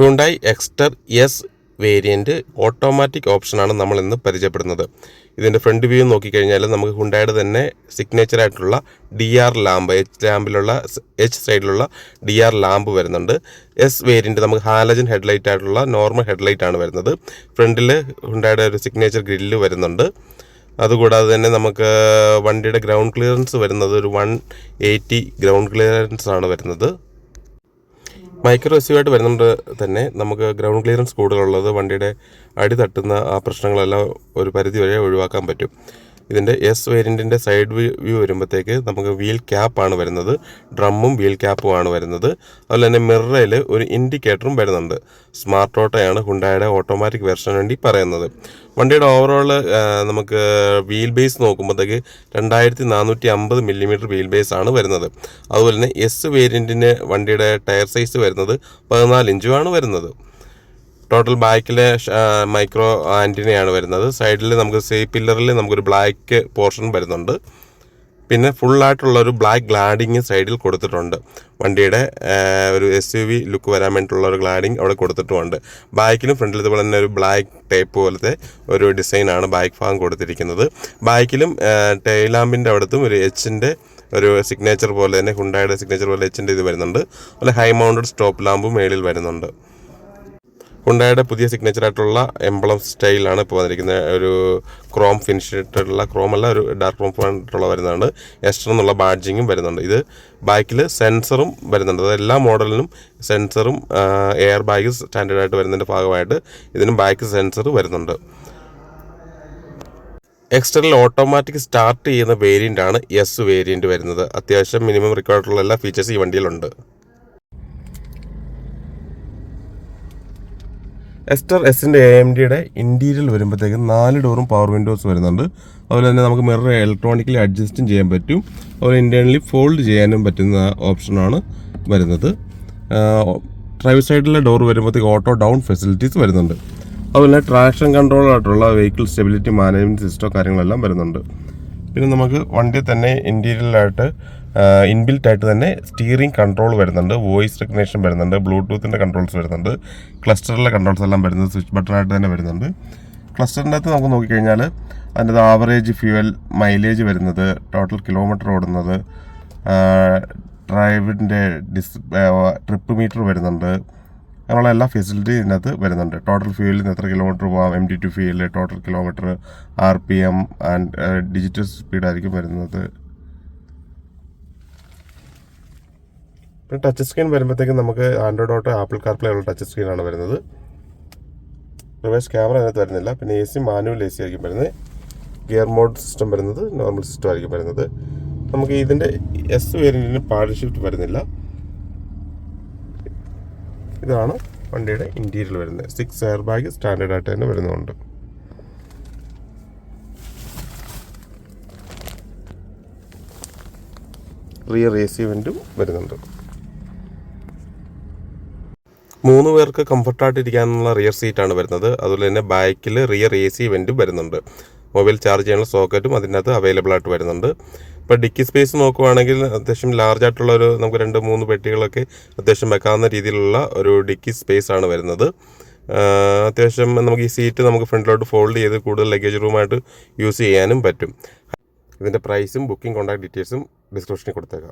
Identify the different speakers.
Speaker 1: Hyundai Exter S variant automatic ഓപ്ഷനാണ് നമ്മൾ ഇന്ന് പരിചയപ്പെടുന്നത്. ഇതിൻ്റെ ഫ്രണ്ട് വ്യൂ നോക്കിക്കഴിഞ്ഞാൽ നമുക്ക് ഹ്യുണ്ടായുടെ തന്നെ സിഗ്നേച്ചറായിട്ടുള്ള DR ലാമ്പ്, എച്ച് സൈഡിലുള്ള DR ലാമ്പ് വരുന്നുണ്ട്. എസ് വേരിയൻറ്റ് നമുക്ക് ഹാലജൻ ഹെഡ്ലൈറ്റ് ആയിട്ടുള്ള നോർമൽ ഹെഡ്ലൈറ്റ് ആണ് വരുന്നത്. ഫ്രണ്ടിൽ ഹ്യുണ്ടായുടെ ഒരു സിഗ്നേച്ചർ ഗ്രില്ല് വരുന്നുണ്ട്. അതുകൂടാതെ തന്നെ നമുക്ക് വണ്ടിയുടെ ഗ്രൗണ്ട് ക്ലിയറൻസ് വരുന്നത് ഒരു 180 ഗ്രൗണ്ട് ക്ലിയറൻസ് ആണ് വരുന്നത്. മൈക്രോ എസ് യു ആയിട്ട് വരുന്നുണ്ട് തന്നെ നമുക്ക് ഗ്രൗണ്ട് ക്ലിയറൻസ് കൂടുതലുള്ളത് വണ്ടിയുടെ അടി തട്ടുന്ന ആ പ്രശ്നങ്ങളെല്ലാം ഒരു പരിധി വരെ ഒഴിവാക്കാൻ പറ്റും. ഇതിൻ്റെ എസ് വേരിയൻറ്റിൻ്റെ സൈഡ് വ്യൂ വരുമ്പോഴത്തേക്ക് നമുക്ക് വീൽ ക്യാപ്പാണ് വരുന്നത്. ഡ്രമ്മും വീൽ ക്യാപ്പും ആണ് വരുന്നത്. അതുപോലെ തന്നെ മിററിൽ ഒരു ഇൻഡിക്കേറ്ററും വരുന്നുണ്ട്. സ്മാർട്ട് ഓട്ടോയാണ് ഹ്യുണ്ടായുടെ ഓട്ടോമാറ്റിക് വെർഷന് വേണ്ടി പറയുന്നത്. വണ്ടിയുടെ ഓവറോൾ നമുക്ക് വീൽ ബേസ് നോക്കുമ്പോഴത്തേക്ക് 2450 മില്ലിമീറ്റർ വീൽ ബേസ് ആണ് വരുന്നത്. അതുപോലെ തന്നെ എസ് വേരിയൻറ്റിന് വണ്ടിയുടെ ടയർ സൈസ് വരുന്നത് 14 ഇഞ്ചുമാണ് വരുന്നത്. ടോട്ടൽ ബാക്കിലെ മൈക്രോ ആൻറ്റിനയാണ് വരുന്നത്. സൈഡിൽ നമുക്ക് പില്ലറിൽ നമുക്കൊരു ബ്ലാക്ക് പോർഷൻ വരുന്നുണ്ട്. പിന്നെ ഫുള്ളായിട്ടുള്ളൊരു ബ്ലാക്ക് ഗ്ലാഡിങ് സൈഡിൽ കൊടുത്തിട്ടുണ്ട്. വണ്ടിയുടെ ഒരു SUV ലുക്ക് വരാൻ വേണ്ടിയിട്ടുള്ള ഒരു ഗ്ലാഡിങ് അവിടെ കൊടുത്തിട്ടുമുണ്ട്. ബാക്കിലും ഫ്രണ്ടിൽ ഇതുപോലെ തന്നെ ഒരു ബ്ലാക്ക് ടേപ്പ് പോലത്തെ ഒരു ഡിസൈനാണ് ബാക്ക് ഭാഗം കൊടുത്തിരിക്കുന്നത്. ബാക്കിലും ടെയിൽ ലാമ്പിൻ്റെ അവിടത്തും ഒരു എച്ചിൻ്റെ ഒരു സിഗ്നേച്ചർ പോലെ തന്നെ ഹ്യുണ്ടായുടെ സിഗ്നേച്ചർ പോലെ എച്ചിൻ്റെ ഇത് വരുന്നുണ്ട്. അതുപോലെ ഹൈ മൗണ്ടഡ് സ്റ്റോപ്പ് ലാമ്പും മേളിൽ വരുന്നുണ്ട്. ഹ്യുണ്ടായുടെ പുതിയ സിഗ്നേച്ചറായിട്ടുള്ള എംബ്ലം സ്റ്റൈലാണ് ഇപ്പോൾ വന്നിരിക്കുന്നത്. ഒരു ക്രോം ഫിനിഷ് ഇട്ടിട്ടുള്ള, ക്രോമല്ല ഒരു ഡാർക്ക് ക്രോം ആയിട്ടുള്ള വരുന്നതാണ്. എസ്റ്റർ എന്നുള്ള ബാഡ്ജിങ്ങും വരുന്നുണ്ട്. ഇത് ബാക്കിൽ സെൻസറും വരുന്നുണ്ട്. അത് എല്ലാ മോഡലിനും സെൻസറും എയർ ബാഗ് സ്റ്റാൻഡേർഡായിട്ട് വരുന്നതിൻ്റെ ഭാഗമായിട്ട് ഇതിനും ബാക്ക് സെൻസർ വരുന്നുണ്ട്. എക്സ്റ്ററിൽ ഓട്ടോമാറ്റിക് സ്റ്റാർട്ട് ചെയ്യുന്ന വേരിയൻ്റാണ് എസ് വേരിയൻറ്റ് വരുന്നത്. അത്യാവശ്യം മിനിമം റിക്വയർഡുള്ള എല്ലാ ഫീച്ചേഴ്സ് ഈ വണ്ടിയിലുണ്ട്. എസ്റ്റർ എസിൻ്റെ AMDയുടെ ഇൻറ്റീരിയൽ വരുമ്പോഴത്തേക്കും 4 ഡോറും പവർ വിൻഡോസ് വരുന്നുണ്ട്. അതുപോലെ തന്നെ നമുക്ക് മിറർ ഇലക്ട്രോണിക്കലി അഡ്ജസ്റ്റും ചെയ്യാൻ പറ്റും. അതുപോലെ ഇൻറ്റേർണലി ഫോൾഡ് ചെയ്യാനും പറ്റുന്ന ഓപ്ഷനാണ് വരുന്നത്. ഡ്രൈവർ സൈഡിലെ ഡോർ വരുമ്പോഴത്തേക്ക് ഓട്ടോ ഡൗൺ ഫെസിലിറ്റീസ് വരുന്നുണ്ട്. അതുപോലെ ട്രാക്ഷൻ കൺട്രോളായിട്ടുള്ള വെഹിക്കിൾ സ്റ്റെബിലിറ്റി മാനേജ്മെൻറ്റ് സിസ്റ്റം കാര്യങ്ങളെല്ലാം വരുന്നുണ്ട്. പിന്നെ നമുക്ക് വണ്ടി തന്നെ ഇൻറ്റീരിയലായിട്ട് ഇൻബിൽറ്റ് ആയിട്ട് തന്നെ സ്റ്റിയറിംഗ് കൺട്രോൾ വരുന്നുണ്ട്. വോയിസ് റെക്കഗ്നേഷൻ വരുന്നുണ്ട്. ബ്ലൂടൂത്തിൻ്റെ കൺട്രോൾസ് വരുന്നുണ്ട്. ക്ലസ്റ്ററിലെ കൺട്രോൾസ് എല്ലാം വരുന്നത് സ്വിച്ച് ബട്ടണായിട്ട് തന്നെ വരുന്നുണ്ട്. ക്ലസ്റ്ററിൻ്റെ അകത്ത് നമുക്ക് നോക്കിക്കഴിഞ്ഞാൽ അതിൻ്റെ ആവറേജ് ഫ്യൂവൽ മൈലേജ് വരുന്നത്, ടോട്ടൽ കിലോമീറ്റർ ഓടുന്നത്, ഡ്രൈവിൻ്റെ ട്രിപ്പ് മീറ്റർ വരുന്നുണ്ട്. അങ്ങനെയുള്ള എല്ലാ ഫെസിലിറ്റി ഇതിനകത്ത് വരുന്നുണ്ട്. ടോട്ടൽ ഫ്യൂവലിൽ നിന്ന് എത്ര കിലോമീറ്റർ പോകാം, MT2 fuel, total kilometre, RPM and digital സ്പീഡായിരിക്കും വരുന്നത്. പിന്നെ ടച്ച് സ്ക്രീൻ വരുമ്പോഴത്തേക്കും നമുക്ക് ആൻഡ്രോയിഡ് ഓട്ടോ, ആപ്പിൾ കാർപ്ലേ ഉള്ള ടച്ച് സ്ക്രീനാണ് വരുന്നത്. റിവേഴ്സ് ക്യാമറ അതിനകത്ത് വരുന്നില്ല. പിന്നെ AC മാനുവൽ AC ആയിരിക്കും വരുന്നത്. ഗിയർ മോഡ് സിസ്റ്റം വരുന്നത് നോർമൽ സിസ്റ്റം ആയിരിക്കും വരുന്നത്. നമുക്ക് ഇതിൻ്റെ എസ് വേരിയൻറ്റിന് പാഡിൽ ഷിഫ്റ്റ് വരുന്നില്ല. ഇതാണ് വണ്ടിയുടെ ഇൻറ്റീരിയൽ വരുന്നത്. 6 എയർ ബാഗ് സ്റ്റാൻഡേർഡായിട്ട് തന്നെ വരുന്നുണ്ട്. റിയർ AC വെൻറ്റും വരുന്നുണ്ട്. 3 പേർക്ക് കംഫർട്ടായിട്ട് ഇരിക്കാനുള്ള റിയർ സീറ്റാണ് വരുന്നത്. അതുപോലെ തന്നെ ബാക്കിൽ റിയർ AC വെൻറ്റും വരുന്നുണ്ട്. മൊബൈൽ ചാർജ് ചെയ്യാനുള്ള സോക്കറ്റും അതിനകത്ത് അവൈലബിൾ ആയിട്ട് വരുന്നുണ്ട്. ഇപ്പോൾ ഡിക്കി സ്പേസ് നോക്കുവാണെങ്കിൽ അത്യാവശ്യം ലാർജ് ആയിട്ടുള്ള ഒരു നമുക്ക് 2-3 പെട്ടികളൊക്കെ അത്യാവശ്യം വെക്കാവുന്ന രീതിയിലുള്ള ഒരു ഡിക്കി സ്പേസ് ആണ് വരുന്നത്. അത്യാവശ്യം നമുക്ക് ഈ സീറ്റ് നമുക്ക് ഫ്രണ്ടിലോട്ട് ഫോൾഡ് ചെയ്ത് കൂടുതൽ ലഗേജ് റൂമായിട്ട് യൂസ് ചെയ്യാനും പറ്റും. ഇതിൻ്റെ പ്രൈസും ബുക്കിംഗ് കോൺടാക്ട് ഡീറ്റെയിൽസും ഡിസ്ക്രിപ്ഷനിൽ കൊടുത്തേക്കാം.